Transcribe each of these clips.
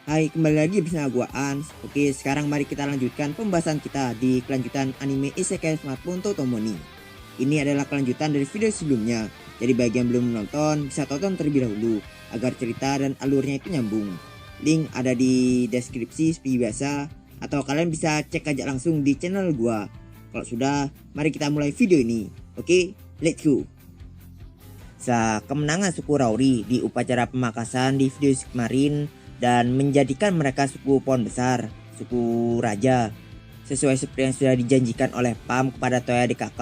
Hai, kembali lagi bersama gua Ans. Oke, sekarang mari kita lanjutkan pembahasan kita di kelanjutan anime Isekai Smartphone Totomoni. Ini adalah kelanjutan dari video sebelumnya. Jadi bagi yang belum menonton, bisa tonton terlebih dahulu agar cerita dan alurnya itu nyambung. Link ada di deskripsi seperti biasa, atau kalian bisa cek aja langsung di channel gua. Kalau sudah, mari kita mulai video ini. Oke, let's go. Kemenangan suku Rauri di upacara pemakasan di video kemarin dan menjadikan mereka suku pohon besar, suku raja. Sesuai seperti yang sudah dijanjikan oleh Pam kepada Toya DKK,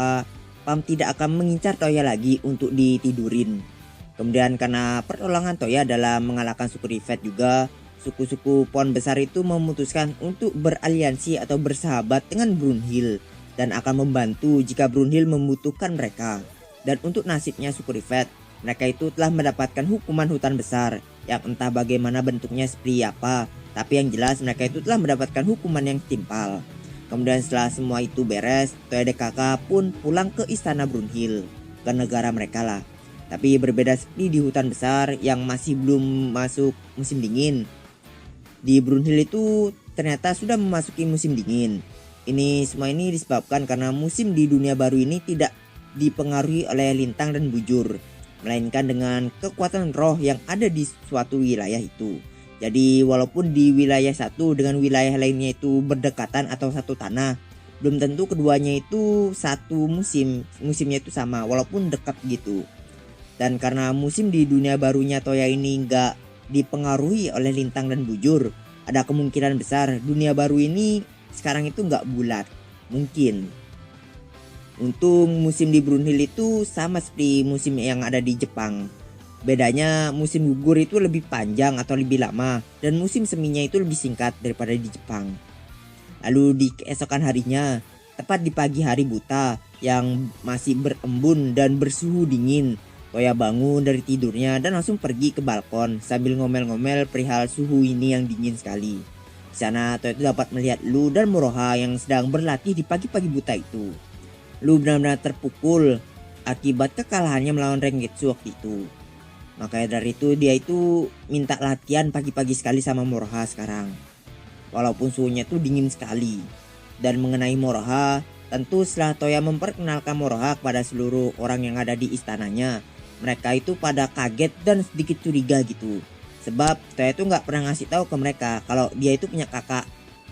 Pam tidak akan mengincar Toya lagi untuk ditidurin. Kemudian karena pertolongan Toya dalam mengalahkan suku Rivet juga, suku-suku pohon besar itu memutuskan untuk beraliansi atau bersahabat dengan Brunhild dan akan membantu jika Brunhild membutuhkan mereka. Dan untuk nasibnya suku Rivet, mereka itu telah mendapatkan hukuman hutan besar yang entah bagaimana bentuknya seperti apa, tapi yang jelas mereka itu telah mendapatkan hukuman yang timpal. Kemudian setelah semua itu beres, Toya DKK pun pulang ke istana Brunhild, ke negara mereka lah. Tapi berbeda seperti di hutan besar yang masih belum masuk musim dingin. Di Brunhild itu ternyata sudah memasuki musim dingin. Semua ini disebabkan karena musim di dunia baru ini tidak dipengaruhi oleh lintang dan bujur, melainkan dengan kekuatan roh yang ada di suatu wilayah itu. Jadi walaupun di wilayah satu dengan wilayah lainnya itu berdekatan atau satu tanah, belum tentu keduanya itu satu musimnya itu sama walaupun dekat gitu. Dan karena musim di dunia barunya Toya ini nggak dipengaruhi oleh lintang dan bujur, ada kemungkinan besar dunia baru ini sekarang itu nggak bulat. Mungkin untung musim di Brunhild itu sama seperti musim yang ada di Jepang. Bedanya musim gugur itu lebih panjang atau lebih lama, dan musim seminya itu lebih singkat daripada di Jepang. Lalu di keesokan harinya, tepat di pagi hari buta yang masih berembun dan bersuhu dingin, Toya bangun dari tidurnya dan langsung pergi ke balkon sambil ngomel-ngomel perihal suhu ini yang dingin sekali. Di sana Toya itu dapat melihat Lu dan Moroha yang sedang berlatih di pagi-pagi buta itu. Lu benar-benar terpukul akibat kekalahannya melawan Rengetsu waktu itu. Makanya dari itu dia itu minta latihan pagi-pagi sekali sama Moroha sekarang. Walaupun suhunya itu dingin sekali. Dan mengenai Moroha, tentu setelah Toya memperkenalkan Moroha kepada seluruh orang yang ada di istananya, mereka itu pada kaget dan sedikit curiga gitu. Sebab Toya itu gak pernah ngasih tahu ke mereka kalau dia itu punya kakak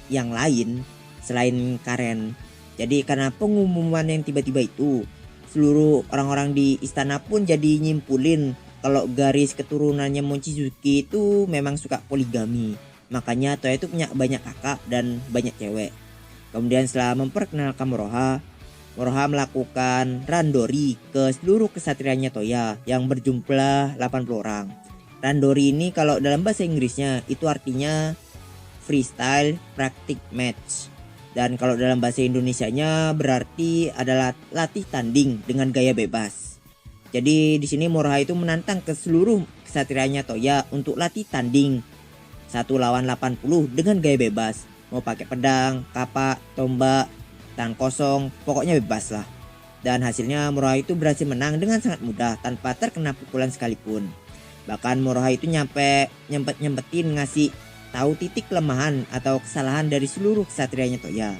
yang lain selain Karen. Jadi karena pengumuman yang tiba-tiba itu, seluruh orang-orang di istana pun jadi nyimpulin kalau garis keturunannya Mochizuki itu memang suka poligami. Makanya Toya itu punya banyak kakak dan banyak cewek. Kemudian setelah memperkenalkan Moroha melakukan randori ke seluruh kesatrianya Toya yang berjumlah 80 orang. Randori ini kalau dalam bahasa Inggrisnya itu artinya freestyle practice match. Dan kalau dalam bahasa Indonesianya berarti adalah latih tanding dengan gaya bebas. Jadi di sini Moroha itu menantang ke seluruh kesatrianya Toya untuk latih tanding 1 lawan 80 dengan gaya bebas. Mau pakai pedang, kapak, tombak, tangan kosong, pokoknya bebas lah. Dan hasilnya Moroha itu berhasil menang dengan sangat mudah tanpa terkena pukulan sekalipun. Bahkan Moroha itu nyempetin ngasih tahu titik kelemahan atau kesalahan dari seluruh kesatrianya Toya.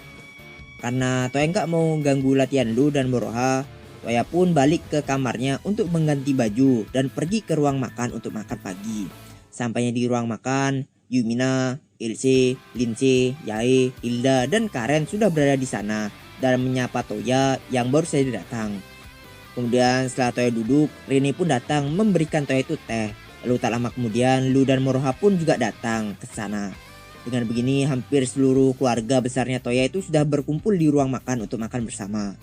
Karena Toya nggak mau ganggu latihan Lu dan Moroha, Toya pun balik ke kamarnya untuk mengganti baju dan pergi ke ruang makan untuk makan pagi. Sampainya di ruang makan, Yumina, Ilse, Linse, Yae, Hilda, dan Karen sudah berada di sana dan menyapa Toya yang baru saja datang. Kemudian setelah Toya duduk, Rini pun datang memberikan Toya itu teh. Lalu tak lama kemudian Lu dan Moroha pun juga datang ke sana. Dengan begini hampir seluruh keluarga besarnya Toya itu sudah berkumpul di ruang makan untuk makan bersama.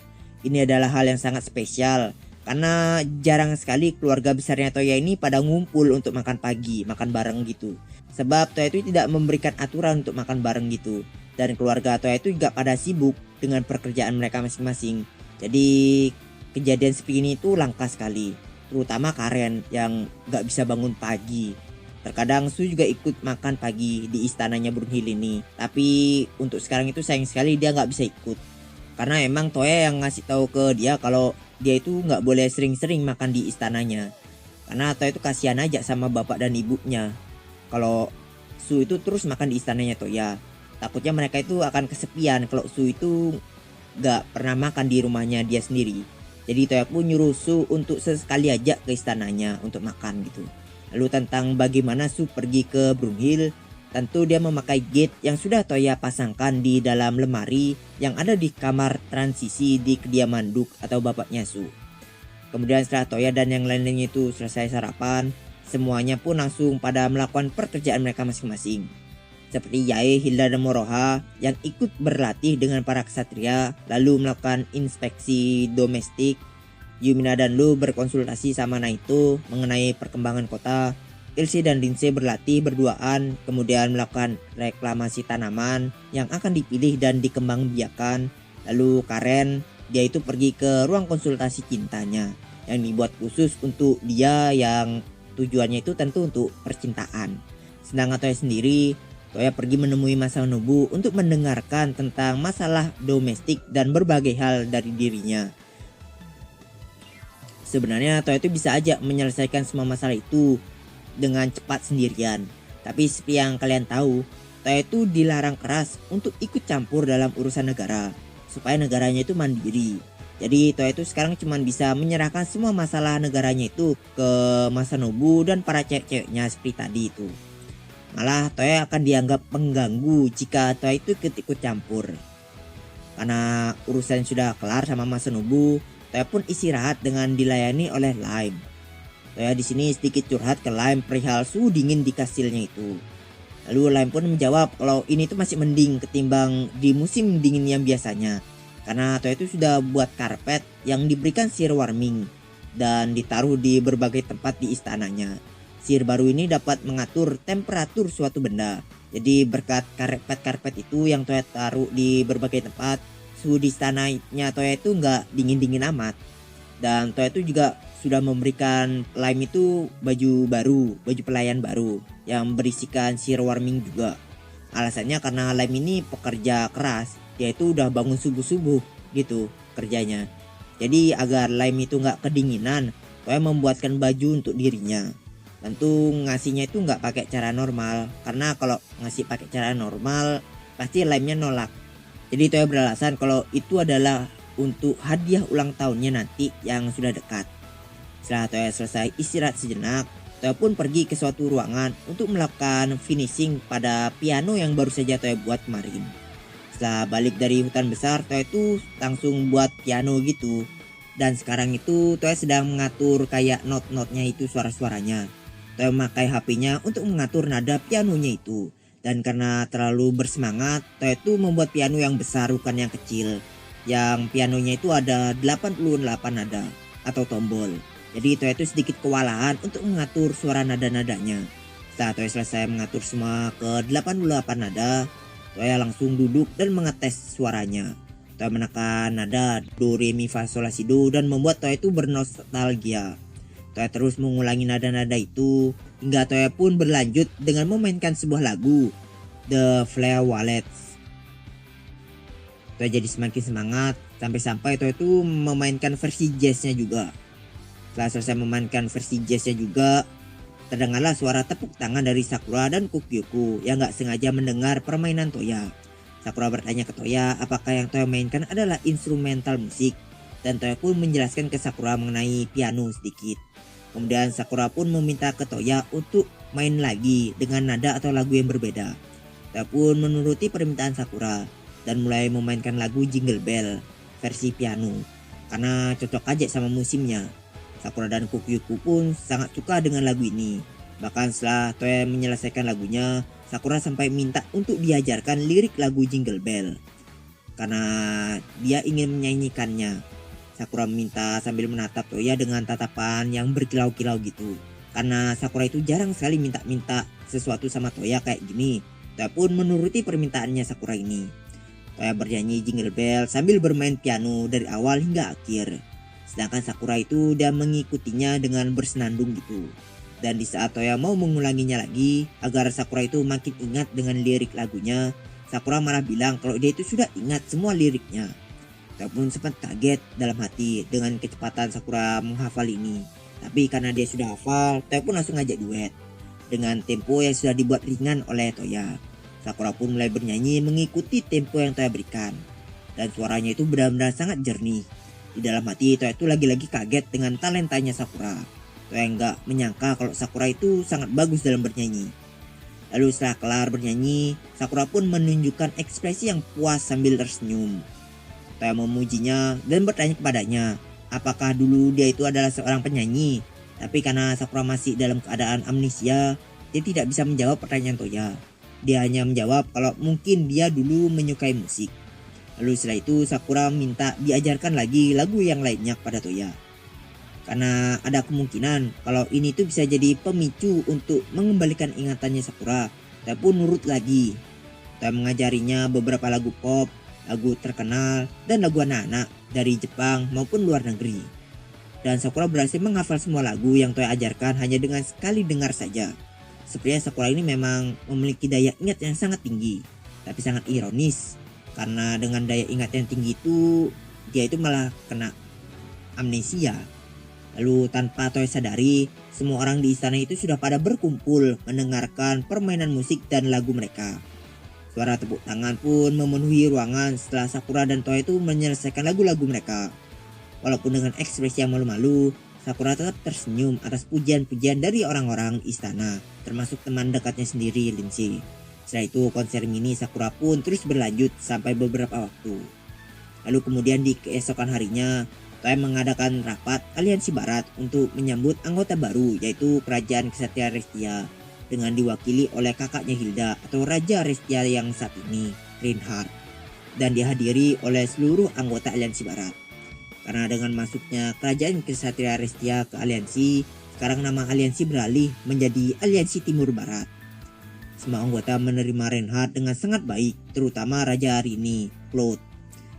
Ini adalah hal yang sangat spesial karena jarang sekali keluarga besarnya Toya ini pada ngumpul untuk makan pagi, makan bareng gitu. Sebab Toya itu tidak memberikan aturan untuk makan bareng gitu. Dan keluarga Toya itu juga pada sibuk dengan pekerjaan mereka masing-masing. Jadi kejadian seperti ini itu langka sekali. Terutama Karen yang gak bisa bangun pagi. Terkadang Su juga ikut makan pagi di istananya Brunhild ini. Tapi untuk sekarang itu sayang sekali dia gak bisa ikut. Karena emang Toya yang ngasih tahu ke dia kalau dia itu gak boleh sering-sering makan di istananya. Karena Toya itu kasihan aja sama bapak dan ibunya. Kalau Su itu terus makan di istananya Toya. Takutnya mereka itu akan kesepian kalau Su itu gak pernah makan di rumahnya dia sendiri. Jadi Toya pun nyuruh Su untuk sesekali aja ke istananya untuk makan gitu. Lalu tentang bagaimana Su pergi ke Brunhild, tentu dia memakai gate yang sudah Toya pasangkan di dalam lemari yang ada di kamar transisi di kediaman Duk atau bapaknya Su. Kemudian setelah Toya dan yang lainnya itu selesai sarapan, semuanya pun langsung pada melakukan pekerjaan mereka masing-masing. Seperti Yae, Hilda, dan Moroha yang ikut berlatih dengan para ksatria lalu melakukan inspeksi domestik. Yumina dan Lu berkonsultasi sama Naito mengenai perkembangan kota. Ilse dan Rinse berlatih berduaan, kemudian melakukan reklamasi tanaman yang akan dipilih dan dikembangbiakan. Lalu Karen, dia itu pergi ke ruang konsultasi cintanya yang dibuat khusus untuk dia, yang tujuannya itu tentu untuk percintaan. Sedangkan Toya sendiri, Toya pergi menemui Masanobu untuk mendengarkan tentang masalah domestik dan berbagai hal dari dirinya. Sebenarnya Toya itu bisa aja menyelesaikan semua masalah itu dengan cepat sendirian. Tapi seperti yang kalian tahu, Toya itu dilarang keras untuk ikut campur dalam urusan negara, supaya negaranya itu mandiri. Jadi Toya itu sekarang cuma bisa menyerahkan semua masalah negaranya itu ke Masanobu dan para cewek-ceweknya seperti tadi itu. Malah Toya akan dianggap pengganggu jika Toya itu ikut campur. Karena urusan sudah kelar sama Masanobu, Toya pun istirahat dengan dilayani oleh Lime. Toya di sini sedikit curhat ke Lime perihal suhu dingin di kastilnya itu. Lalu Lime pun menjawab kalau ini tuh masih mending ketimbang di musim dingin yang biasanya. Karena Toya itu sudah buat karpet yang diberikan sihir warming dan ditaruh di berbagai tempat di istananya. Sihir baru ini dapat mengatur temperatur suatu benda. Jadi berkat karpet-karpet itu yang Toya taruh di berbagai tempat, suhu di istananya Toya itu nggak dingin-dingin amat. Dan Toya itu juga sudah memberikan Lime itu baju baru, baju pelayan baru yang berisikan sihir warming juga. Alasannya karena Lime ini pekerja keras, dia itu udah bangun subuh-subuh gitu kerjanya. Jadi agar Lime itu nggak kedinginan, Toya membuatkan baju untuk dirinya. Tentu ngasihnya itu nggak pakai cara normal, karena kalau ngasih pakai cara normal pasti Lime-nya nolak. Jadi Toya beralasan kalau itu adalah untuk hadiah ulang tahunnya nanti yang sudah dekat. Setelah Toya selesai istirahat sejenak, Toya pun pergi ke suatu ruangan untuk melakukan finishing pada piano yang baru saja Toya buat kemarin. Setelah balik dari hutan besar, Toya itu langsung buat piano gitu. Dan sekarang itu Toya sedang mengatur kayak not-notnya itu, suara-suaranya. Toya memakai HP-nya untuk mengatur nada pianonya itu. Dan karena terlalu bersemangat, Toya itu membuat piano yang besar bukan yang kecil. Yang pianonya itu ada 88 nada atau tombol. Jadi Toya itu sedikit kewalahan untuk mengatur suara nada-nadanya. Setelah Toya selesai mengatur semua ke 88 nada, Toya langsung duduk dan mengetes suaranya. Toya menekan nada do, re, mi, fa, sol, la, si, do dan membuat Toya itu bernostalgia. Toya terus mengulangi nada-nada itu hingga Toya pun berlanjut dengan memainkan sebuah lagu, The Flare Wallets. Toya jadi semakin semangat sampai-sampai Toya itu memainkan versi jazznya juga. Setelah selesai memainkan versi jazznya juga, terdengarlah suara tepuk tangan dari Sakura dan Kukyuku yang gak sengaja mendengar permainan Toya. Sakura bertanya ke Toya apakah yang Toya mainkan adalah instrumental musik, dan Toya pun menjelaskan ke Sakura mengenai piano sedikit. Kemudian Sakura pun meminta ke Toya untuk main lagi dengan nada atau lagu yang berbeda. Toya pun menuruti permintaan Sakura dan mulai memainkan lagu Jingle Bell versi piano karena cocok aja sama musimnya. Sakura dan Kukyuku pun sangat suka dengan lagu ini. Bahkan setelah Toya menyelesaikan lagunya, Sakura sampai minta untuk diajarkan lirik lagu Jingle Bell karena dia ingin menyanyikannya. Sakura meminta sambil menatap Toya dengan tatapan yang berkilau-kilau gitu. Karena Sakura itu jarang sekali minta-minta sesuatu sama Toya kayak gini. Toya pun menuruti permintaannya Sakura ini. Toya bernyanyi Jingle Bell sambil bermain piano dari awal hingga akhir. Sedangkan Sakura itu udah mengikutinya dengan bersenandung gitu. Dan di saat Toya mau mengulanginya lagi agar Sakura itu makin ingat dengan lirik lagunya, Sakura malah bilang kalau dia itu sudah ingat semua liriknya. Toya pun sempat kaget dalam hati dengan kecepatan Sakura menghafal ini. Tapi karena dia sudah hafal, Toya pun langsung ngajak duet. dengan tempo yang sudah dibuat ringan oleh Toya. Sakura pun mulai bernyanyi mengikuti tempo yang Toya berikan. Dan suaranya itu benar-benar sangat jernih. Di dalam hati Toya itu lagi-lagi kaget dengan talentanya Sakura. Toya nggak menyangka kalau Sakura itu sangat bagus dalam bernyanyi. Lalu setelah kelar bernyanyi, Sakura pun menunjukkan ekspresi yang puas sambil tersenyum. Toya memujinya dan bertanya kepadanya, apakah dulu dia itu adalah seorang penyanyi. Tapi karena Sakura masih dalam keadaan amnesia, dia tidak bisa menjawab pertanyaan Toya. Dia hanya menjawab kalau mungkin dia dulu menyukai musik. Lalu setelah itu Sakura minta diajarkan lagi lagu yang lainnya kepada Toya. Karena ada kemungkinan kalau ini tuh bisa jadi pemicu untuk mengembalikan ingatannya Sakura. Toya pun nurut lagi. Toya mengajarinya beberapa lagu pop, lagu terkenal, dan lagu anak-anak dari Jepang maupun luar negeri. Dan Sakura berhasil menghafal semua lagu yang Toya ajarkan hanya dengan sekali dengar saja. Sepertinya Sakura ini memang memiliki daya ingat yang sangat tinggi, tapi sangat ironis. Karena dengan daya ingat yang tinggi itu, dia itu malah kena amnesia. Lalu tanpa Toya sadari, semua orang di istana itu sudah pada berkumpul mendengarkan permainan musik dan lagu mereka. Suara tepuk tangan pun memenuhi ruangan setelah Sakura dan Toya itu menyelesaikan lagu-lagu mereka. Walaupun dengan ekspresi yang malu-malu, Sakura tetap tersenyum atas pujian-pujian dari orang-orang istana, termasuk teman dekatnya sendiri, Lindsay. Setelah itu konser mini Sakura pun terus berlanjut sampai beberapa waktu. Lalu kemudian di keesokan harinya, Toya mengadakan rapat aliansi barat untuk menyambut anggota baru, yaitu Kerajaan Ksatria Restia, dengan diwakili oleh kakaknya Hilda atau Raja Restia yang saat ini, Reinhardt, dan dihadiri oleh seluruh anggota aliansi barat. Karena dengan masuknya Kerajaan Ksatria Restia ke aliansi, sekarang nama aliansi beralih menjadi Aliansi Timur Barat. Semua anggota menerima Reinhardt dengan sangat baik, terutama Raja Rini, Claude.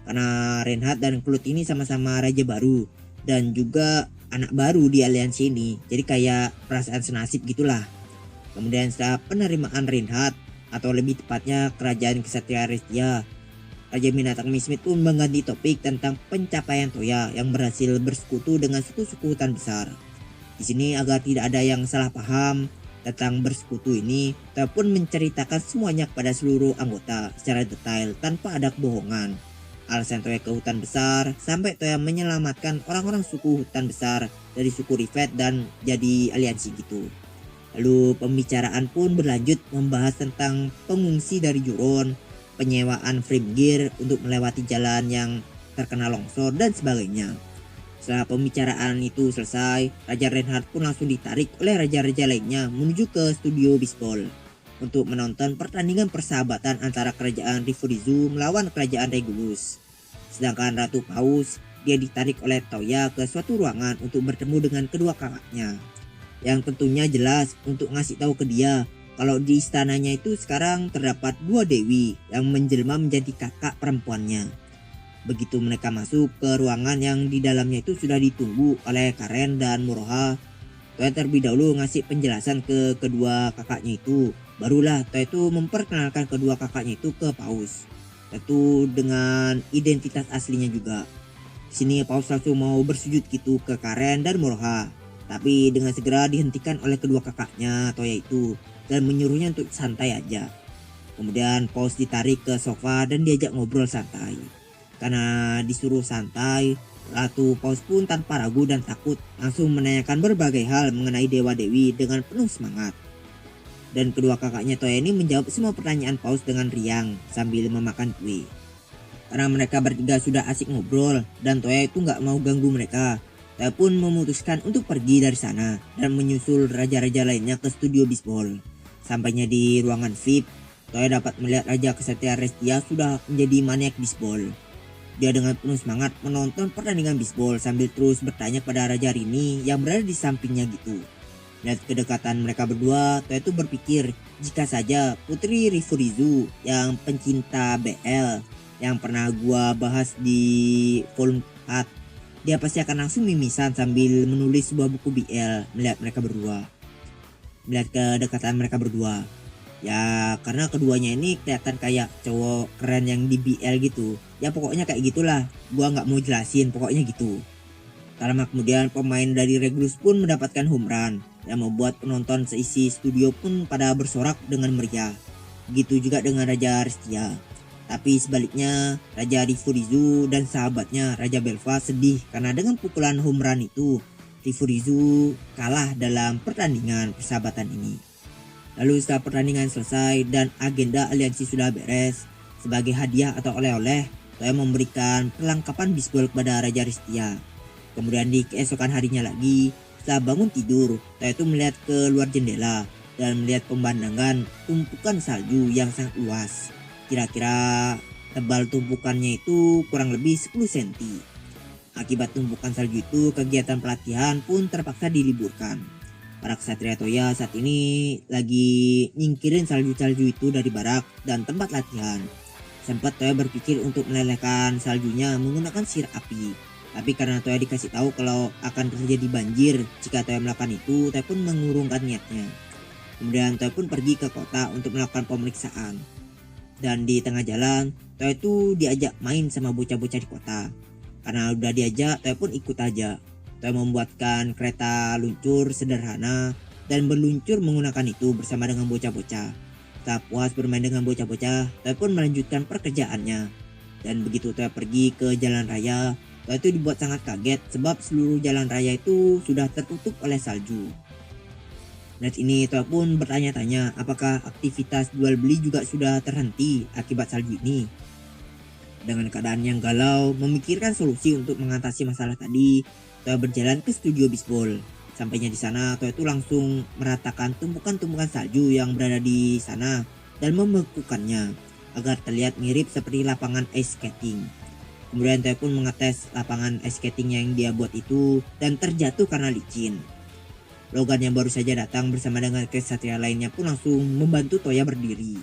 Karena Reinhardt dan Claude ini sama-sama raja baru dan juga anak baru di aliansi ini, jadi kayak perasaan senasib gitulah. Kemudian setelah penerimaan Reinhardt, atau lebih tepatnya Kerajaan Ksatria Restia, Raja Binatang Mismit pun mengganti topik tentang pencapaian Toya yang berhasil bersekutu dengan suku-suku hutan besar. Di sini agar tidak ada yang salah paham tentang bersekutu ini, Toya pun menceritakan semuanya kepada seluruh anggota secara detail tanpa ada kebohongan. Alasan Toya ke hutan besar sampai Toya menyelamatkan orang-orang suku hutan besar dari suku Rivet dan jadi aliansi gitu. Lalu pembicaraan pun berlanjut membahas tentang pengungsi dari Juron, penyewaan frame gear untuk melewati jalan yang terkena longsor dan sebagainya. Setelah pembicaraan itu selesai, Raja Reinhardt pun langsung ditarik oleh raja-raja lainnya menuju ke studio bisbol untuk menonton pertandingan persahabatan antara kerajaan Rifurizu melawan kerajaan Regulus. Sedangkan Ratu Paus, dia ditarik oleh Toya ke suatu ruangan untuk bertemu dengan kedua kakaknya, yang tentunya jelas untuk ngasih tahu ke dia kalau di istananya itu sekarang terdapat dua dewi yang menjelma menjadi kakak perempuannya. Begitu mereka masuk ke ruangan yang di dalamnya itu sudah ditunggu oleh Karen dan Muroha, Toya terlebih dahulu ngasih penjelasan ke kedua kakaknya itu. Barulah Toya itu memperkenalkan kedua kakaknya itu ke Paus, tentu dengan identitas aslinya juga. Di sini Paus langsung mau bersujud gitu ke Karen dan Muroha, tapi dengan segera dihentikan oleh kedua kakaknya Toya itu dan menyuruhnya untuk santai aja. Kemudian Paus ditarik ke sofa dan diajak ngobrol santai. Karena disuruh santai, Ratu Paus pun tanpa ragu dan takut langsung menanyakan berbagai hal mengenai Dewa Dewi dengan penuh semangat. Dan kedua kakaknya Toya ini menjawab semua pertanyaan Paus dengan riang sambil memakan kue. Karena mereka bertiga sudah asik ngobrol dan Toya itu gak mau ganggu mereka, Toya pun memutuskan untuk pergi dari sana dan menyusul raja-raja lainnya ke studio bisbol. Sampainya di ruangan VIP, Toya dapat melihat Raja Ksatria Restia sudah menjadi maniak bisbol. Dia dengan penuh semangat menonton pertandingan bisbol sambil terus bertanya pada Raja Rini yang berada di sampingnya gitu. Melihat kedekatan mereka berdua, Toya itu berpikir jika saja Putri Rifurizu yang pencinta BL yang pernah gua bahas di volume 4, dia pasti akan langsung mimisan sambil menulis sebuah buku BL melihat mereka berdua. Melihat kedekatan mereka berdua, ya karena keduanya ini kelihatan kayak cowok keren yang di BL gitu. Ya pokoknya kayak gitulah, gua nggak mau jelasin, pokoknya gitu. Tak lama kemudian pemain dari Regulus pun mendapatkan home run yang membuat penonton seisi studio pun pada bersorak dengan meriah. Begitu juga dengan Raja Aristia. Tapi sebaliknya, Raja Rifurizu dan sahabatnya Raja Belva sedih karena dengan pukulan home run itu, Rifurizu kalah dalam pertandingan persahabatan ini. Lalu setelah pertandingan selesai dan agenda aliansi sudah beres, sebagai hadiah atau oleh-oleh, Toya memberikan perlengkapan bisbol kepada Raja Aristia. Kemudian di keesokan harinya lagi, setelah bangun tidur, Toya itu melihat ke luar jendela dan melihat pemandangan tumpukan salju yang sangat luas. Kira-kira tebal tumpukannya itu kurang lebih 10 cm. Akibat tumpukan salju itu, kegiatan pelatihan pun terpaksa diliburkan. Para ksatria Toya saat ini lagi nyingkirin salju-salju itu dari barak dan tempat latihan. Sempat Toya berpikir untuk melelehkan saljunya menggunakan sirap api. Tapi karena Toya dikasih tahu kalau akan terjadi banjir jika Toya melakukan itu, Toya pun mengurungkan niatnya. Kemudian Toya pun pergi ke kota untuk melakukan pemeriksaan. Dan di tengah jalan, Toya itu diajak main sama bocah-bocah di kota. Karena udah diajak, Toya pun ikut aja. Toya membuatkan kereta luncur sederhana dan berluncur menggunakan itu bersama dengan bocah-bocah. Setelah puas bermain dengan bocah-bocah, Toya pun melanjutkan pekerjaannya. Dan begitu Toya pergi ke jalan raya, Toya itu dibuat sangat kaget sebab seluruh jalan raya itu sudah tertutup oleh salju. Saat ini Toya pun bertanya-tanya apakah aktivitas jual beli juga sudah terhenti akibat salju ini. Dengan keadaan yang galau, memikirkan solusi untuk mengatasi masalah tadi, Toya berjalan ke studio bisbol. Sampainya di sana, Toya itu langsung meratakan tumpukan-tumpukan salju yang berada di sana dan membekukannya agar terlihat mirip seperti lapangan ice skating. Kemudian Toya pun mengetes lapangan ice skating yang dia buat itu dan terjatuh karena licin. Logan yang baru saja datang bersama dengan ksatria lainnya pun langsung membantu Toya berdiri.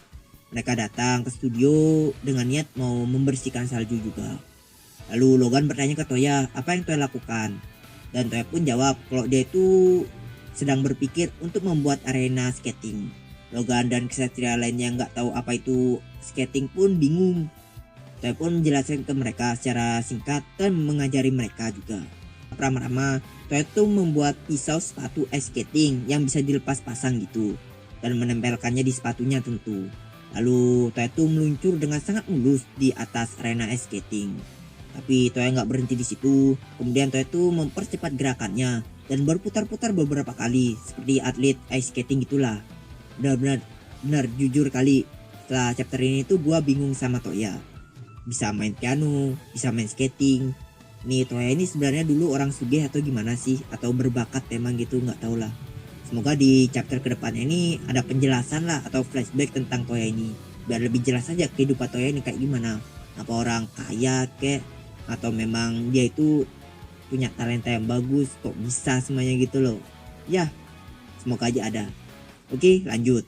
Mereka datang ke studio dengan niat mau membersihkan salju juga. Lalu Logan bertanya ke Toya apa yang Toya lakukan. Dan Toya pun jawab kalau dia itu sedang berpikir untuk membuat arena skating. Logan dan ksatria lainnya nggak tahu apa itu skating pun bingung. Toya pun menjelaskan ke mereka secara singkat dan mengajari mereka juga. Pertama-tama Toya itu membuat pisau sepatu ice skating yang bisa dilepas pasang gitu dan menempelkannya di sepatunya tentu. Lalu Toya itu meluncur dengan sangat mulus di atas arena ice skating. Tapi Toya nggak berhenti di situ. Kemudian Toya itu mempercepat gerakannya dan berputar-putar beberapa kali seperti atlet ice skating gitulah. Benar jujur kali setelah chapter ini tuh gua bingung sama Toya. Bisa main piano, bisa main skating. Nih Toya ini sebenarnya dulu orang sugih atau gimana sih? Atau berbakat emang gitu, nggak tahu lah. Semoga di chapter kedepannya ini ada penjelasan lah atau flashback tentang Toya ini. Biar lebih jelas aja kehidupan Toya ini kayak gimana. Apa orang kaya kek? Atau memang dia itu punya talenta yang bagus kok bisa semuanya gitu loh. Ya, semoga aja ada. Oke, lanjut.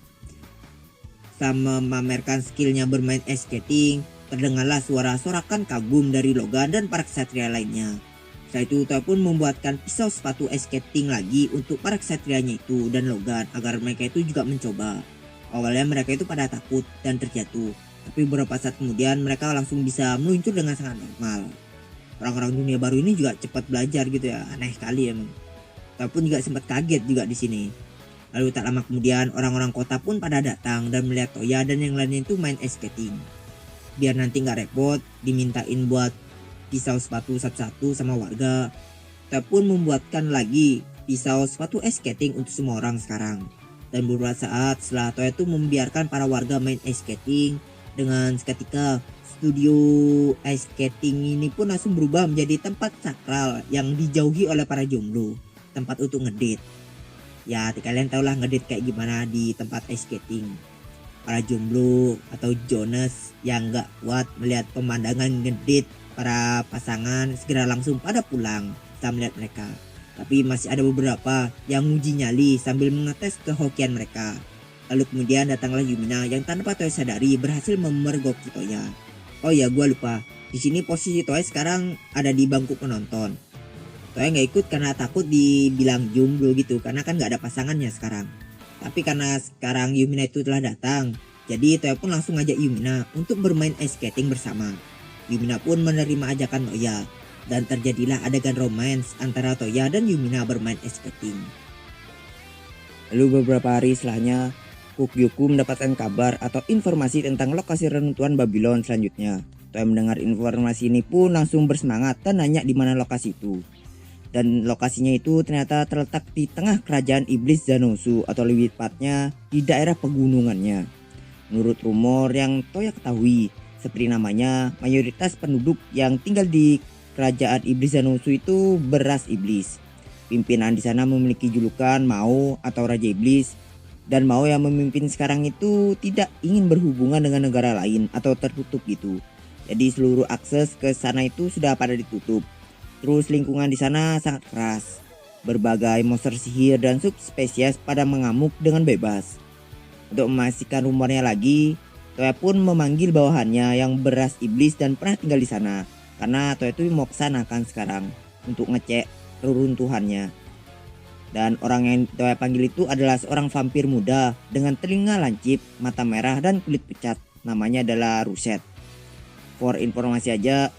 Sama memamerkan skillnya bermain ice skating, terdengarlah suara sorakan kagum dari Logan dan para ksatria lainnya. Setelah itu Toya pun membuatkan pisau sepatu ice skating lagi untuk para ksatrianya itu dan Logan agar mereka itu juga mencoba. Awalnya mereka itu pada takut dan terjatuh, tapi beberapa saat kemudian mereka langsung bisa meluncur dengan sangat normal. Orang-orang dunia baru ini juga cepat belajar gitu ya, aneh sekali emang. Toya pun juga sempat kaget juga di sini. Lalu tak lama kemudian orang-orang kota pun pada datang dan melihat Toya dan yang lainnya itu main ice skating. Biar nanti nggak repot, dimintain buat pisau sepatu satu-satu sama warga. Toya pun membuatkan lagi pisau sepatu ice skating untuk semua orang sekarang. Dan beberapa saat setelah Toya itu membiarkan para warga main ice skating, dengan seketika studio ice skating ini pun langsung berubah menjadi tempat sakral yang dijauhi oleh para jomblo, tempat untuk ngedit. Ya kalian tau lah ngedit kayak gimana di tempat ice skating. Para jomblo atau Jonas yang gak kuat melihat pemandangan ngedit para pasangan segera langsung pada pulang setelah melihat mereka. Tapi masih ada beberapa yang uji nyali sambil mengetes kehokian mereka. Lalu kemudian datanglah Yumina yang tanpa Toya sadari berhasil memergoki Toya. Oh ya, gua lupa. Di sini posisi Toya sekarang ada di bangku penonton. Toya nggak ikut karena takut dibilang jomblo gitu, karena kan nggak ada pasangannya sekarang. Tapi karena sekarang Yumina itu telah datang, jadi Toya pun langsung ngajak Yumina untuk bermain ice skating bersama. Yumina pun menerima ajakan Toya dan terjadilah adegan romance antara Toya dan Yumina bermain ice skating. Lalu beberapa hari setelahnya, Kugyoku mendapatkan kabar atau informasi tentang lokasi reruntuhan Babylon selanjutnya. Toya mendengar informasi ini pun langsung bersemangat dan nanya di mana lokasi itu. Dan lokasinya itu ternyata terletak di tengah kerajaan iblis Zanousu, atau lebih tepatnya di daerah pegunungannya. Menurut rumor yang Toya ketahui, seperti namanya, mayoritas penduduk yang tinggal di kerajaan iblis Zanousu itu beras iblis. Pimpinan di sana memiliki julukan Mao atau Raja Iblis, dan Mao yang memimpin sekarang itu tidak ingin berhubungan dengan negara lain atau tertutup gitu. Jadi seluruh akses ke sana itu sudah pada ditutup. Terus lingkungan di sana sangat keras. Berbagai monster sihir dan subspesies pada mengamuk dengan bebas. Untuk memastikan rumornya lagi, Toya pun memanggil bawahannya yang beras iblis dan pernah tinggal di sana. Karena Toya itu mau kesanakan sekarang untuk ngecek reruntuhannya. Dan orang yang Toya panggil itu adalah seorang vampir muda dengan telinga lancip, mata merah dan kulit pucat. Namanya adalah Ruset. For informasi aja,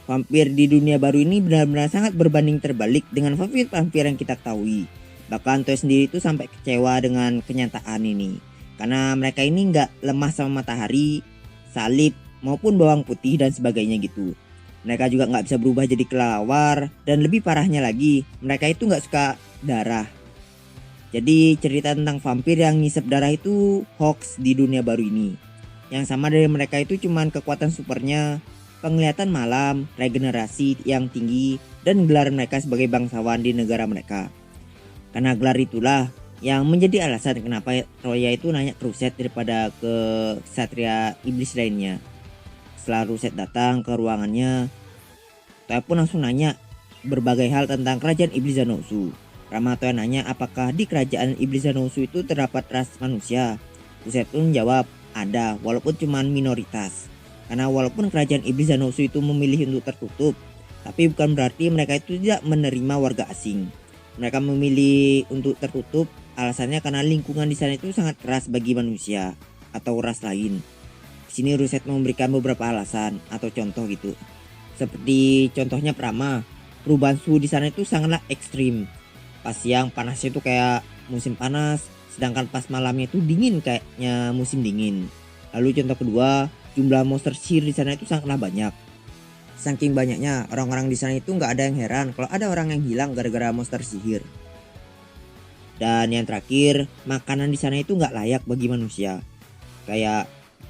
vampir di dunia baru ini benar-benar sangat berbanding terbalik dengan vampir-vampir yang kita ketahui. Bahkan Toya sendiri itu sampai kecewa dengan kenyataan ini. Karena mereka ini nggak lemah sama matahari, salib, maupun bawang putih dan sebagainya gitu. Mereka juga nggak bisa berubah jadi kelelawar, dan lebih parahnya lagi, mereka itu nggak suka darah. Jadi cerita tentang vampir yang ngisep darah itu hoax di dunia baru ini. Yang sama dari mereka itu cuman kekuatan supernya, penglihatan malam, regenerasi yang tinggi, dan gelar mereka sebagai bangsawan di negara mereka. Karena gelar itulah yang menjadi alasan kenapa Toya itu nanya ke Ruset daripada ke Ksatria Iblis lainnya. Setelah Ruset datang ke ruangannya, Toya pun langsung nanya berbagai hal tentang kerajaan Iblis Zanousu. Rama Toya nanya apakah di kerajaan Iblis Zanousu itu terdapat ras manusia. Ruset pun menjawab ada, walaupun cuma minoritas. Karena walaupun kerajaan Iblis Zanousu itu memilih untuk tertutup, tapi bukan berarti mereka itu tidak menerima warga asing. Mereka memilih untuk tertutup alasannya karena lingkungan di sana itu sangat keras bagi manusia atau ras lain. Di sini Ruset memberikan beberapa alasan atau contoh gitu. Seperti contohnya pertama, perubahan suhu di sana itu sangatlah ekstrim. Pas siang panasnya itu kayak musim panas, sedangkan pas malamnya itu dingin kayaknya musim dingin. Lalu contoh kedua, jumlah monster sihir di sana itu sangatlah banyak. Saking banyaknya, orang-orang di sana itu nggak ada yang heran kalau ada orang yang hilang gara-gara monster sihir. Dan yang terakhir, makanan di sana itu nggak layak bagi manusia. Kayak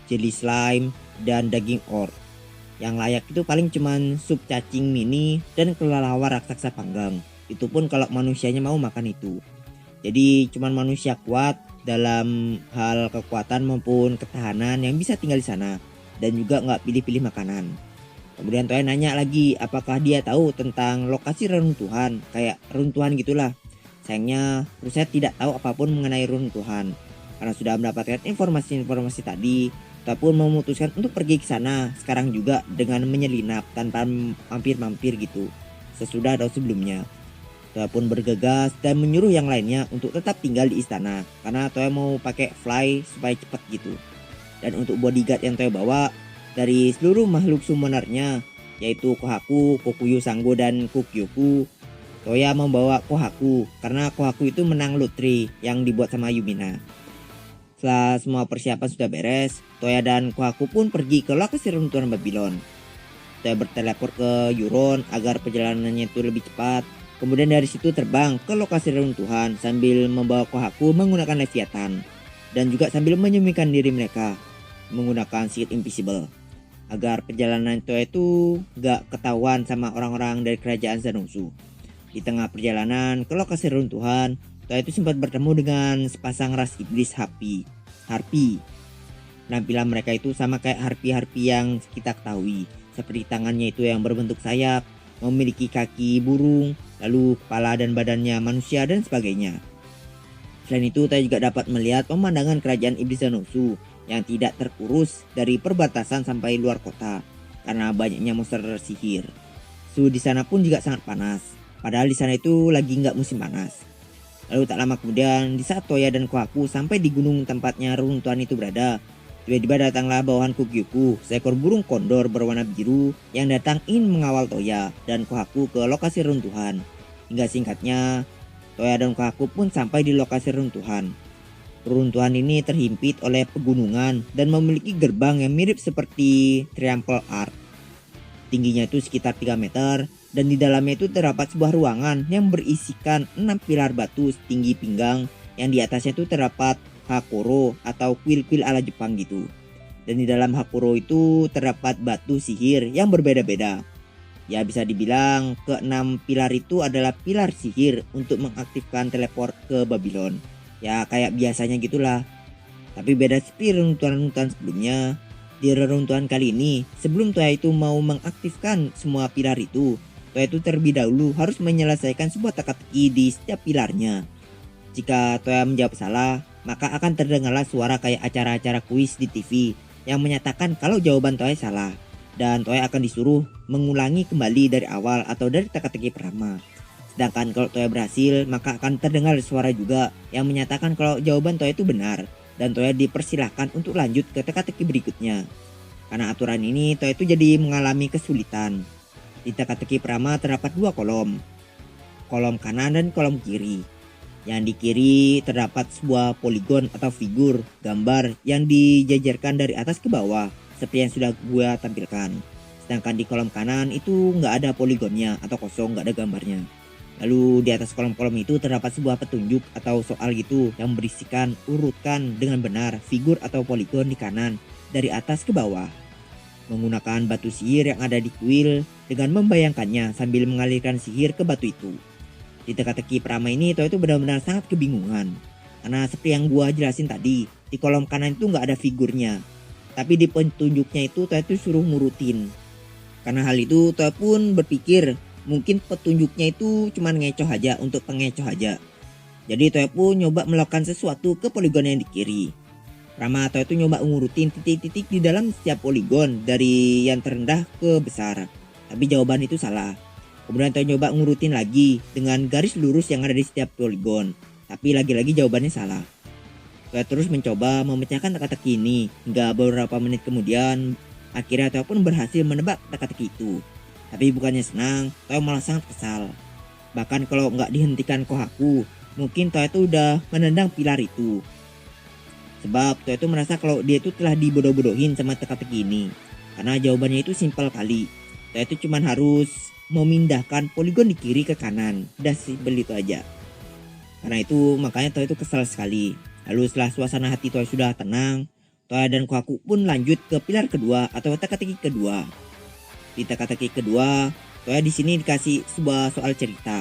jelly slime dan daging orc. Yang layak itu paling cuman sup cacing mini dan kelelawar raksasa panggang. Itu pun kalau manusianya mau makan itu. Jadi cuman manusia kuat dalam hal kekuatan maupun ketahanan yang bisa tinggal di sana. Dan juga nggak pilih-pilih makanan. Kemudian Toya nanya lagi apakah dia tahu tentang lokasi reruntuhan. Kayak reruntuhan gitulah. Sayangnya Ruset tidak tahu apapun mengenai reruntuhan. Karena sudah mendapatkan informasi-informasi tadi, Toya pun memutuskan untuk pergi ke sana sekarang juga dengan menyelinap tanpa mampir-mampir gitu. Sesudah atau sebelumnya. Toya pun bergegas dan menyuruh yang lainnya untuk tetap tinggal di istana. Karena Toya mau pakai fly supaya cepat gitu. Dan untuk bodyguard yang Toya bawa dari seluruh makhluk summonernya, yaitu Kohaku, Kokuyo Sango, dan Kukyoku, Toya membawa Kohaku karena Kohaku itu menang lotre yang dibuat sama Yumina. Setelah semua persiapan sudah beres, Toya dan Kohaku pun pergi ke lokasi reruntuhan Babylon. Toya berteleport ke Euron agar perjalanannya itu lebih cepat. Kemudian dari situ terbang ke lokasi reruntuhan sambil membawa Kohaku menggunakan Leviathan. Dan juga sambil menyembunyikan diri mereka menggunakan Shield Invisible. Agar perjalanan Toya itu gak ketahuan sama orang-orang dari kerajaan Zanousu. Di tengah perjalanan ke lokasi reruntuhan, Toya itu sempat bertemu dengan sepasang ras iblis Harpy. Penampilan mereka itu sama kayak harpy-harpy yang kita ketahui. Seperti tangannya itu yang berbentuk sayap, memiliki kaki burung, lalu kepala dan badannya manusia dan sebagainya. Selain itu Toya juga dapat melihat pemandangan kerajaan iblis Zanousu yang tidak terurus dari perbatasan sampai luar kota karena banyaknya monster sihir. Suhu di sana pun juga sangat panas. Padahal di sana itu lagi nggak musim panas. Lalu tak lama kemudian, di saat Toya dan Kohaku sampai di gunung tempatnya reruntuhan itu berada, tiba-tiba datanglah bawahan Kugyoku, seekor burung kondor berwarna biru yang datang ingin mengawal Toya dan Kohaku ke lokasi reruntuhan. Hingga singkatnya, Toya dan Kohaku pun sampai di lokasi reruntuhan. Reruntuhan ini terhimpit oleh pegunungan dan memiliki gerbang yang mirip seperti Triangle Arch. Tingginya itu sekitar 3 meter dan di dalamnya itu terdapat sebuah ruangan yang berisikan 6 pilar batu setinggi pinggang yang di atasnya itu terdapat Hakoro atau kuil-kuil ala Jepang gitu. Dan di dalam Hakoro itu terdapat batu sihir yang berbeda-beda. Ya bisa dibilang ke-6 pilar itu adalah pilar sihir untuk mengaktifkan teleport ke Babylon. Ya kayak biasanya gitulah. Tapi beda seperti reruntuhan-reruntuhan sebelumnya. Di reruntuhan kali ini, sebelum Toya itu mau mengaktifkan semua pilar itu, Toya itu terlebih dahulu harus menyelesaikan sebuah teka-teki di setiap pilarnya. Jika Toya menjawab salah, maka akan terdengarlah suara kayak acara-acara kuis di TV yang menyatakan kalau jawaban Toya salah. Dan Toya akan disuruh mengulangi kembali dari awal atau dari teka-teki pertama. Sedangkan kalau Toya berhasil, maka akan terdengar suara juga yang menyatakan kalau jawaban Toya itu benar. Dan Toya dipersilahkan untuk lanjut ke teka-teki berikutnya. Karena aturan ini, Toya itu jadi mengalami kesulitan. Di teka-teki pertama terdapat 2 kolom. Kolom kanan dan kolom kiri. Yang di kiri terdapat sebuah poligon atau figur gambar yang dijajarkan dari atas ke bawah. Seperti yang sudah gue tampilkan. Sedangkan di kolom kanan itu nggak ada poligonnya atau kosong, nggak ada gambarnya. Lalu di atas kolom-kolom itu terdapat sebuah petunjuk atau soal gitu yang berisikan urutkan dengan benar figur atau poligon di kanan dari atas ke bawah. Menggunakan batu sihir yang ada di kuil dengan membayangkannya sambil mengalirkan sihir ke batu itu. Di teka-teki pertama ini Toya itu benar-benar sangat kebingungan. Karena seperti yang gua jelasin tadi, di kolom kanan itu nggak ada figurnya. Tapi di petunjuknya itu Toya itu suruh ngurutin. Karena hal itu Toya pun berpikir mungkin petunjuknya itu cuma ngecoh aja untuk pengecoh aja. Jadi Toya pun nyoba melakukan sesuatu ke poligon yang di kiri. Pertama Toya itu nyoba ngurutin titik-titik di dalam setiap poligon dari yang terendah ke besar. Tapi jawaban itu salah. Kemudian Toya nyoba ngurutin lagi dengan garis lurus yang ada di setiap poligon. Tapi lagi-lagi jawabannya salah. Toya terus mencoba memecahkan teka-teki ini hingga beberapa menit kemudian akhirnya Toya pun berhasil menebak teka-teki itu. Tapi bukannya senang, Toya malah sangat kesal. Bahkan kalau nggak dihentikan Kohaku, mungkin Toya itu udah menendang pilar itu. Sebab Toya itu merasa kalau dia itu telah dibodoh-bodohin sama teka-teki ini. Karena jawabannya itu simpel kali. Toya itu cuma harus memindahkan poligon di kiri ke kanan. Udah simpel itu aja. Karena itu makanya Toya itu kesal sekali. Lalu setelah suasana hati Toya sudah tenang, Toya dan Kohaku pun lanjut ke pilar kedua atau teka-teki kedua. Di teka-teki kedua, Toya di sini dikasih sebuah soal cerita.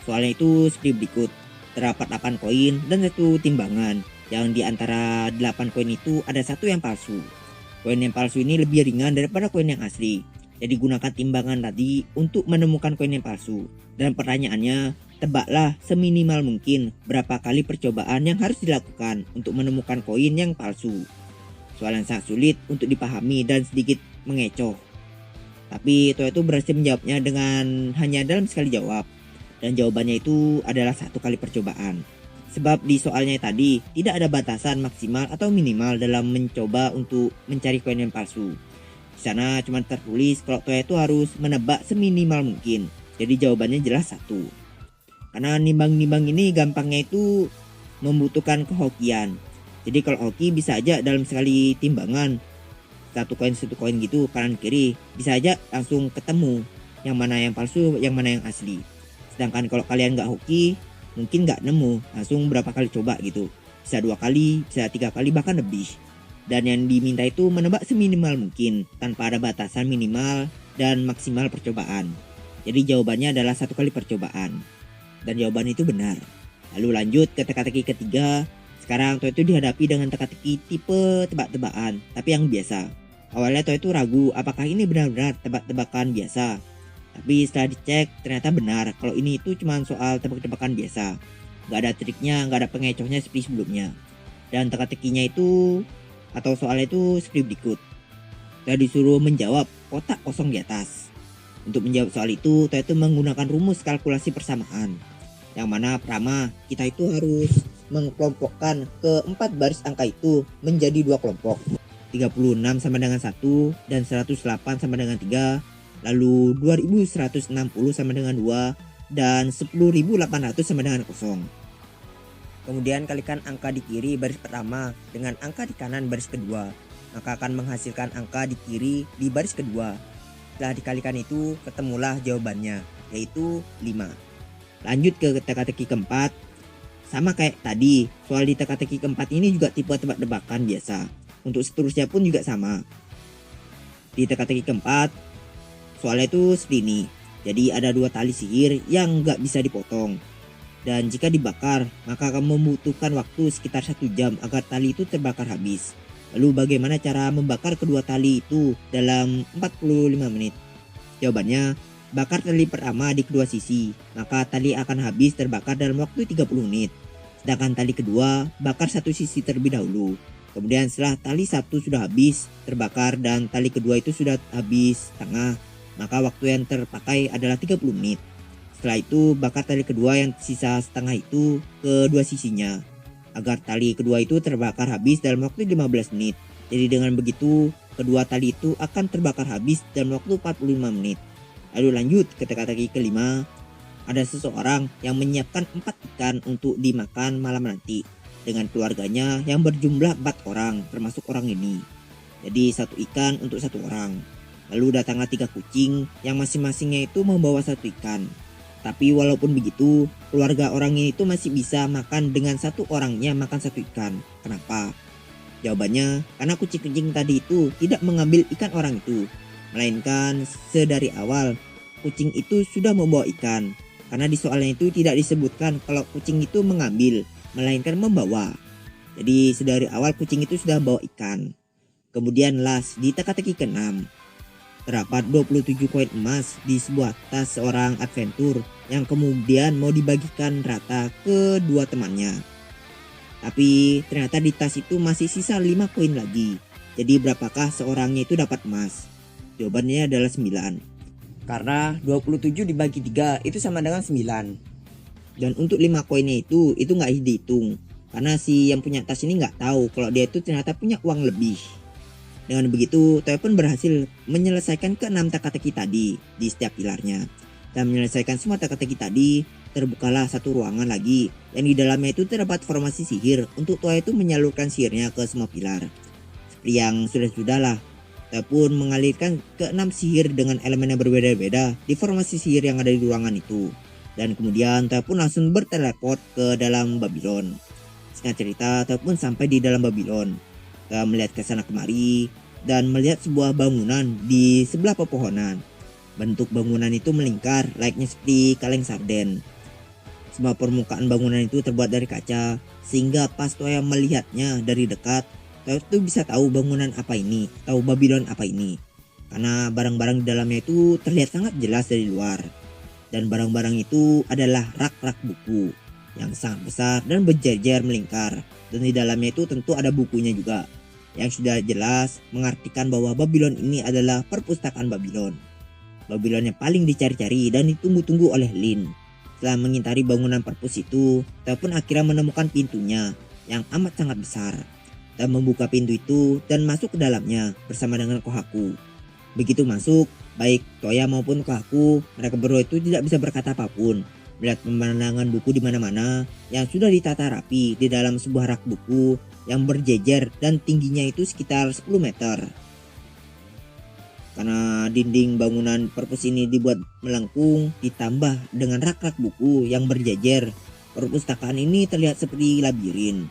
Soalnya itu seperti berikut. Terdapat 8 koin dan 1 timbangan. Yang di antara 8 koin itu ada 1 yang palsu. Koin yang palsu ini lebih ringan daripada koin yang asli. Jadi gunakan timbangan tadi untuk menemukan koin yang palsu. Dan pertanyaannya, tebaklah seminimal mungkin berapa kali percobaan yang harus dilakukan untuk menemukan koin yang palsu. Soal yang sangat sulit untuk dipahami dan sedikit mengecoh. Tapi Toya itu berhasil menjawabnya dengan hanya dalam sekali jawab. Dan jawabannya itu adalah 1 kali percobaan. Sebab di soalnya tadi tidak ada batasan maksimal atau minimal dalam mencoba untuk mencari koin yang palsu. Di sana cuma tertulis kalau Toya itu harus menebak seminimal mungkin. Jadi jawabannya jelas 1. Karena nimbang-nimbang ini gampangnya itu membutuhkan kehokian. Jadi kalau hoki bisa aja dalam sekali timbangan 1 koin gitu kanan kiri bisa aja langsung ketemu yang mana yang palsu yang mana yang asli. Sedangkan kalau kalian nggak hoki mungkin nggak nemu langsung berapa kali coba gitu, bisa 2 kali, bisa 3 kali bahkan lebih. Dan yang diminta itu menebak seminimal mungkin tanpa ada batasan minimal dan maksimal percobaan. Jadi jawabannya adalah 1 kali percobaan dan jawaban itu benar. Lalu lanjut ke teka-teki ketiga. Sekarang Toya itu dihadapi dengan teka-teki tipe tebak-tebakan tapi yang biasa. Awalnya Toya itu ragu apakah ini benar-benar tebak-tebakan biasa. Tapi setelah dicek ternyata benar kalau ini itu cuma soal tebak-tebakan biasa. Gak ada triknya, gak ada pengecohnya seperti sebelumnya. Dan teka-tekinya itu atau soalnya itu seperti berikut. Toya disuruh menjawab kotak kosong di atas. Untuk menjawab soal itu Toya itu menggunakan rumus kalkulasi persamaan. Yang mana pertama kita itu harus mengkelompokkan ke-4 baris angka itu menjadi 2 kelompok. 36 sama dengan 1 dan 108 sama dengan 3. Lalu 2160 sama dengan 2 dan 10.800 sama dengan kosong. Kemudian kalikan angka di kiri baris pertama dengan angka di kanan baris kedua, maka akan menghasilkan angka di kiri di baris kedua. Setelah dikalikan itu ketemulah jawabannya, yaitu 5. Lanjut ke teka-teki keempat. Sama kayak tadi, soal di teka-teki keempat ini juga tipe tebak-tebakan biasa. Untuk seterusnya pun juga sama. Di teka-teki keempat, soalnya itu seperti ini. Jadi ada 2 tali sihir yang nggak bisa dipotong. Dan jika dibakar, maka akan membutuhkan waktu sekitar 1 jam agar tali itu terbakar habis. Lalu bagaimana cara membakar kedua tali itu dalam 45 menit? Jawabannya, bakar tali pertama di kedua sisi, maka tali akan habis terbakar dalam waktu 30 menit. Sedangkan tali kedua, bakar satu sisi terlebih dahulu. Kemudian setelah tali satu sudah habis terbakar dan tali kedua itu sudah habis setengah, maka waktu yang terpakai adalah 30 menit. Setelah itu bakar tali kedua yang sisa setengah itu ke dua sisinya, agar tali kedua itu terbakar habis dalam waktu 15 menit. Jadi dengan begitu, kedua tali itu akan terbakar habis dalam waktu 45 menit. Lalu lanjut ke teka-teki kelima. Ada seseorang yang menyiapkan 4 ikan untuk dimakan malam nanti dengan keluarganya yang berjumlah 4 orang termasuk orang ini. Jadi 1 ikan untuk 1 orang. Lalu datanglah 3 kucing yang masing-masingnya itu membawa 1 ikan. Tapi walaupun begitu, keluarga orang ini itu masih bisa makan dengan 1 orangnya makan 1 ikan. Kenapa? Jawabannya, karena kucing-kucing tadi itu tidak mengambil ikan orang itu, melainkan sedari awal kucing itu sudah membawa ikan. Karena di soalnya itu tidak disebutkan kalau kucing itu mengambil, melainkan membawa. Jadi sedari awal kucing itu sudah bawa ikan. Kemudian last di teka-teki ke-6. Terdapat 27 koin emas di sebuah tas seorang adventur yang kemudian mau dibagikan rata ke 2 temannya. Tapi ternyata di tas itu masih sisa 5 koin lagi. Jadi berapakah seorangnya itu dapat emas? Jawabannya adalah 9. Karena 27 dibagi 3 itu sama dengan 9. Dan untuk 5 koinnya itu nggak dihitung. Karena si yang punya tas ini nggak tahu kalau dia itu ternyata punya uang lebih. Dengan begitu, Toya pun berhasil menyelesaikan ke-6 teka-teki tadi di setiap pilarnya. Dan menyelesaikan semua teka-teki tadi, terbukalah satu ruangan lagi yang di dalamnya itu terdapat formasi sihir untuk Toya itu menyalurkan sihirnya ke semua pilar. Seperti yang sudah-sudahlah, Toya pun mengalirkan ke-6 sihir dengan elemen yang berbeda-beda di formasi sihir yang ada di ruangan itu. Dan kemudian Toya pun langsung berteleport ke dalam Babylon. Singkat cerita, Toya pun sampai di dalam Babylon. Toya melihat ke sana kemari dan melihat sebuah bangunan di sebelah pepohonan. Bentuk bangunan itu melingkar layaknya seperti kaleng sarden. Semua permukaan bangunan itu terbuat dari kaca, sehingga pas Toya melihatnya dari dekat, Toya itu bisa tahu bangunan apa ini, tahu Babylon apa ini. Karena barang-barang di dalamnya itu terlihat sangat jelas dari luar. Dan barang-barang itu adalah rak-rak buku yang sangat besar dan berjejer melingkar. Dan di dalamnya itu tentu ada bukunya juga, yang sudah jelas mengartikan bahwa Babylon ini adalah perpustakaan Babylon. Babylon yang paling dicari-cari dan ditunggu-tunggu oleh Lin. Setelah mengintari bangunan perpus itu, Toya pun akhirnya menemukan pintunya yang amat sangat besar. Dan membuka pintu itu dan masuk ke dalamnya bersama dengan Kohaku. Begitu masuk, baik Toya maupun Kohaku, mereka berdua itu tidak bisa berkata apapun. Melihat pemandangan buku di mana-mana yang sudah ditata rapi di dalam sebuah rak buku yang berjejer dan tingginya itu sekitar 10 meter. Karena dinding bangunan perpus ini dibuat melengkung ditambah dengan rak-rak buku yang berjejer, perpustakaan ini terlihat seperti labirin.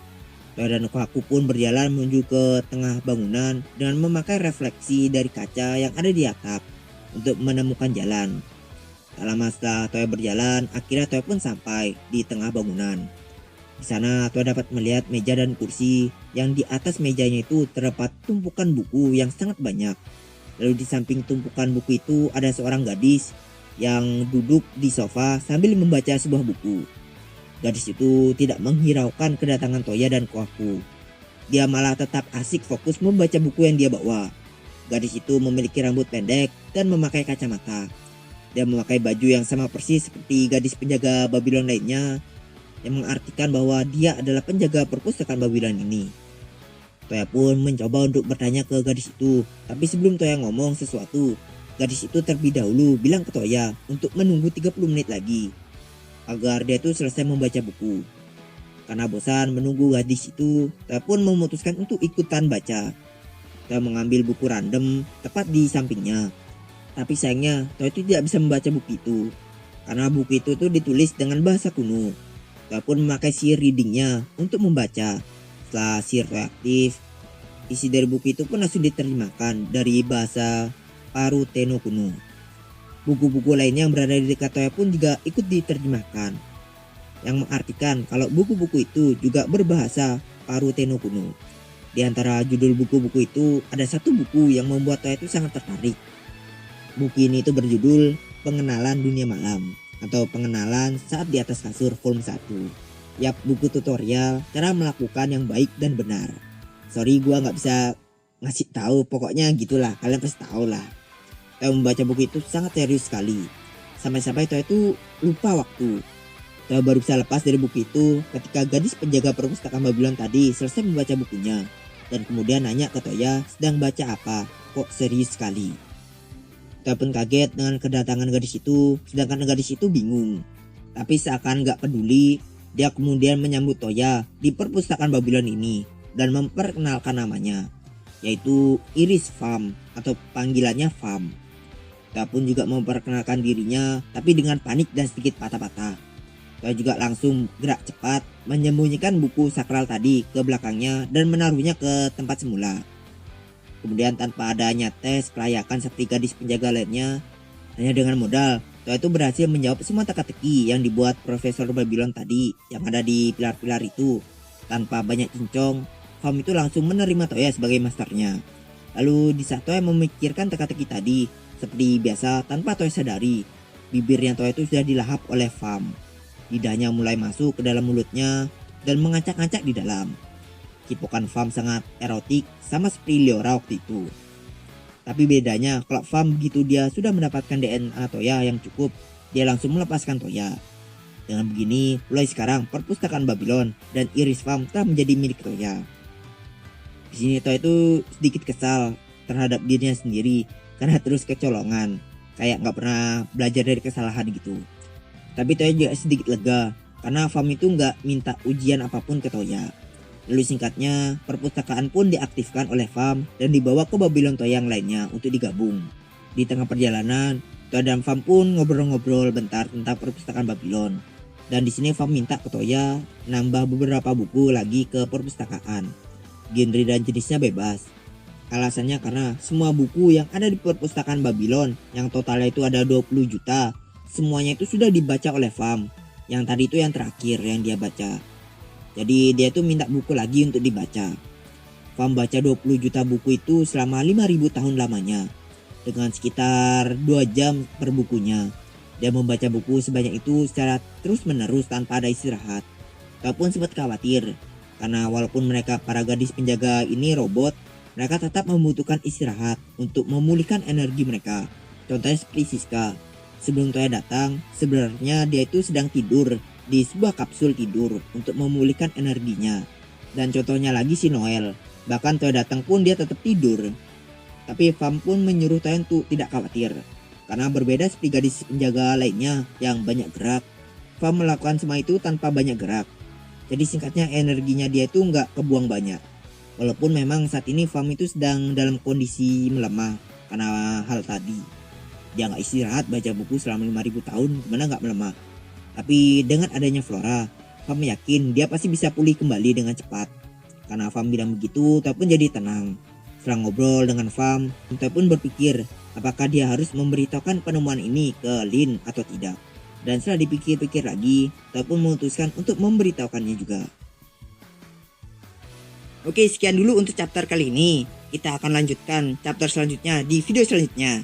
Toya dan Kohaku pun berjalan menuju ke tengah bangunan dengan memakai refleksi dari kaca yang ada di atap untuk menemukan jalan. Tak lama setelah Toya berjalan, akhirnya Toya pun sampai di tengah bangunan. Di sana Toya dapat melihat meja dan kursi yang di atas mejanya itu terdapat tumpukan buku yang sangat banyak. Lalu di samping tumpukan buku itu ada seorang gadis yang duduk di sofa sambil membaca sebuah buku. Gadis itu tidak menghiraukan kedatangan Toya dan Kohaku. Dia malah tetap asik fokus membaca buku yang dia bawa. Gadis itu memiliki rambut pendek dan memakai kacamata. Dia memakai baju yang sama persis seperti gadis penjaga Babylon lainnya, yang mengartikan bahwa dia adalah penjaga perpustakaan Babylon ini. Toya pun mencoba untuk bertanya ke gadis itu, tapi sebelum Toya ngomong sesuatu, gadis itu terlebih dahulu bilang ke Toya untuk menunggu 30 menit lagi. agar dia tuh selesai membaca buku. Karena bosan menunggu gadis itu, Toya pun memutuskan untuk ikutan baca. Toya mengambil buku random tepat di sampingnya. Tapi sayangnya Toya itu tidak bisa membaca buku itu. Karena buku itu tuh ditulis dengan bahasa kuno. Toya pun memakai sihir readingnya untuk membaca. Setelah sihir Toya aktif, isi dari buku itu pun langsung diterjemahkan dari bahasa Paruteno kuno. Buku-buku lainnya yang berada di dekat Toya pun juga ikut diterjemahkan, yang mengartikan kalau buku-buku itu juga berbahasa Paruteno kuno. Di antara judul buku-buku itu ada satu buku yang membuat Toya itu sangat tertarik. Buku ini itu berjudul Pengenalan Dunia Malam atau Pengenalan Saat di Atas Kasur volume 1. Yap, buku tutorial cara melakukan yang baik dan benar. Sorry gua nggak bisa ngasih tahu, pokoknya gitulah, kalian pasti tahu lah. Toya membaca buku itu sangat serius sekali. Sampai-sampai Toya itu lupa waktu. Toya baru bisa lepas dari buku itu ketika gadis penjaga perpustakaan Babylon tadi selesai membaca bukunya. Dan kemudian nanya ke Toya sedang baca apa, kok serius sekali. Toya pun kaget dengan kedatangan gadis itu, sedangkan gadis itu bingung. Tapi seakan gak peduli, dia kemudian menyambut Toya di perpustakaan Babylon ini dan memperkenalkan namanya, yaitu Iris Pham atau panggilannya Pham. Toya pun juga memperkenalkan dirinya, tapi dengan panik dan sedikit patah-patah. Toya juga langsung gerak cepat menyembunyikan buku sakral tadi ke belakangnya dan menaruhnya ke tempat semula. Kemudian tanpa adanya tes kelayakan seperti gadis penjaga lainnya, hanya dengan modal, Toya itu berhasil menjawab semua teka-teki yang dibuat Profesor Babylon tadi yang ada di pilar-pilar itu. Tanpa banyak cincong, Pham itu langsung menerima Toya sebagai masternya. Lalu di saat Toya memikirkan teka-teki tadi, seperti biasa tanpa Toya sadari, bibirnya Toya itu sudah dilahap oleh Pham. Lidahnya mulai masuk ke dalam mulutnya dan mengacak-acak di dalam. Cipokan Pham sangat erotik sama seperti Leora waktu itu. Tapi bedanya kalau Pham begitu dia sudah mendapatkan DNA Toya yang cukup, dia langsung melepaskan Toya. Dengan begini, mulai sekarang perpustakaan Babylon dan Iris Pham telah menjadi milik Toya. Di sini Toya itu sedikit kesal terhadap dirinya sendiri karena terus kecolongan, kayak nggak pernah belajar dari kesalahan gitu. Tapi Toya juga sedikit lega karena Pham itu nggak minta ujian apapun ke Toya. Lalu singkatnya, perpustakaan pun diaktifkan oleh Pham dan dibawa ke Babylon Toya yang lainnya untuk digabung. Di tengah perjalanan, Toya dan Pham pun ngobrol-ngobrol bentar tentang perpustakaan Babylon. Dan di sini Pham minta ke Toya nambah beberapa buku lagi ke perpustakaan. Genre dan jenisnya bebas. Alasannya karena semua buku yang ada di perpustakaan Babylon yang totalnya itu ada 20 juta, semuanya itu sudah dibaca oleh Pham. Yang tadi itu yang terakhir yang dia baca. Jadi dia tuh minta buku lagi untuk dibaca. Pham baca 20 juta buku itu selama 5.000 tahun lamanya. Dengan sekitar 2 jam per bukunya. Dia membaca buku sebanyak itu secara terus menerus tanpa ada istirahat. Toya pun sempat khawatir. Karena walaupun mereka para gadis penjaga ini robot, mereka tetap membutuhkan istirahat untuk memulihkan energi mereka. Contohnya seperti Siska. Sebelum Toya datang, sebenarnya dia itu sedang tidur di sebuah kapsul tidur untuk memulihkan energinya. Dan contohnya lagi si Noel, bahkan Toya datang pun dia tetap tidur. Tapi Pham pun menyuruh Toya untuk tidak khawatir, karena berbeda seperti gadis penjaga lainnya yang banyak gerak. Pham melakukan semua itu tanpa banyak gerak. Jadi singkatnya energinya dia itu nggak kebuang banyak. Walaupun memang saat ini Pham itu sedang dalam kondisi melemah karena hal tadi. Dia nggak istirahat baca buku selama 5.000 tahun, gimana nggak melemah. Tapi dengan adanya Flora, Pham yakin dia pasti bisa pulih kembali dengan cepat. Karena Pham bilang begitu, Toya pun jadi tenang. Setelah ngobrol dengan Pham, Toya pun berpikir apakah dia harus memberitahukan penemuan ini ke Lin atau tidak. Dan setelah dipikir-pikir lagi, Toya pun memutuskan untuk memberitahukannya juga. Oke, sekian dulu untuk chapter kali ini. Kita akan lanjutkan chapter selanjutnya di video selanjutnya.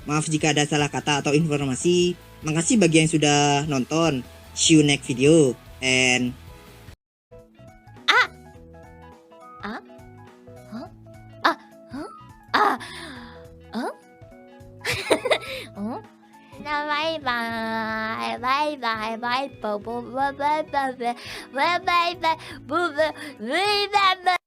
Maaf jika ada salah kata atau informasi. Makasih bagi yang sudah nonton. See you next video and bye bye bye bye bye bye bye bye bye bye bye bye bye bye bye bye bye